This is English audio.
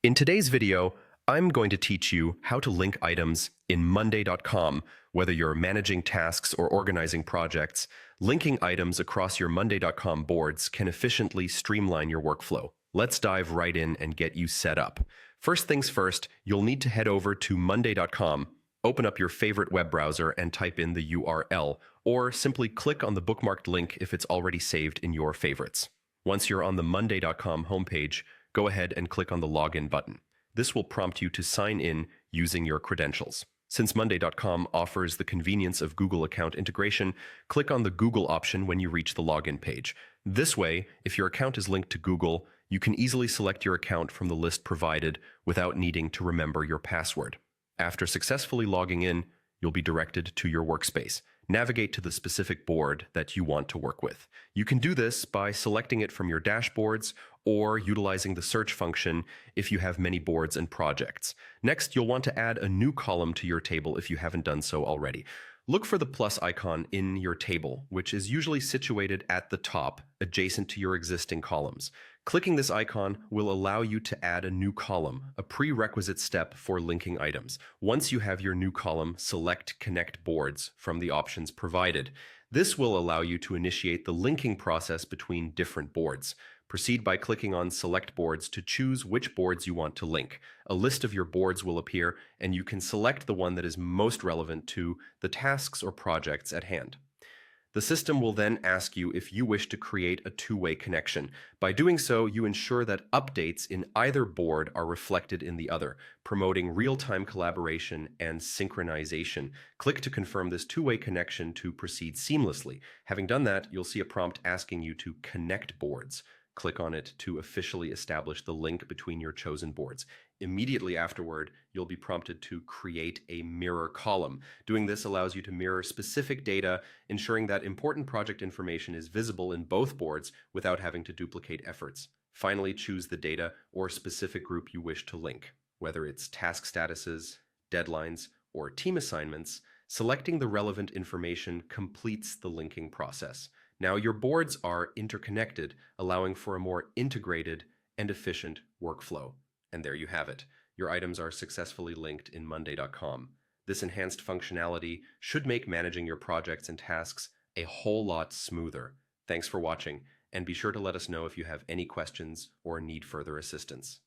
In today's video, I'm going to teach you how to link items in Monday.com. Whether you're managing tasks or organizing projects, linking items across your Monday.com boards can efficiently streamline your workflow. Let's dive right in and get you set up. First things first, you'll need to head over to Monday.com, open up your favorite web browser and type in the URL, or simply click on the bookmarked link if it's already saved in your favorites. Once you're on the Monday.com homepage, go ahead and click on the Login button. This will prompt you to sign in using your credentials. Since Monday.com offers the convenience of Google account integration, click on the Google option when you reach the login page. This way, if your account is linked to Google, you can easily select your account from the list provided without needing to remember your password. After successfully logging in, you'll be directed to your workspace. Navigate to the specific board that you want to work with. You can do this by selecting it from your dashboards or utilizing the search function if you have many boards and projects. Next, you'll want to add a new column to your table if you haven't done so already. Look for the plus icon in your table, which is usually situated at the top, adjacent to your existing columns. Clicking this icon will allow you to add a new column, a prerequisite step for linking items. Once you have your new column, select Connect Boards from the options provided. This will allow you to initiate the linking process between different boards. Proceed by clicking on Select Boards to choose which boards you want to link. A list of your boards will appear, and you can select the one that is most relevant to the tasks or projects at hand. The system will then ask you if you wish to create a two-way connection. By doing so, you ensure that updates in either board are reflected in the other, promoting real-time collaboration and synchronization. Click to confirm this two-way connection to proceed seamlessly. Having done that, you'll see a prompt asking you to connect boards. Click on it to officially establish the link between your chosen boards. Immediately afterward, you'll be prompted to create a mirror column. Doing this allows you to mirror specific data, ensuring that important project information is visible in both boards without having to duplicate efforts. Finally, choose the data or specific group you wish to link. Whether it's task statuses, deadlines, or team assignments, selecting the relevant information completes the linking process. Now your boards are interconnected, allowing for a more integrated and efficient workflow. And there you have it. Your items are successfully linked in Monday.com. This enhanced functionality should make managing your projects and tasks a whole lot smoother. Thanks for watching, and be sure to let us know if you have any questions or need further assistance.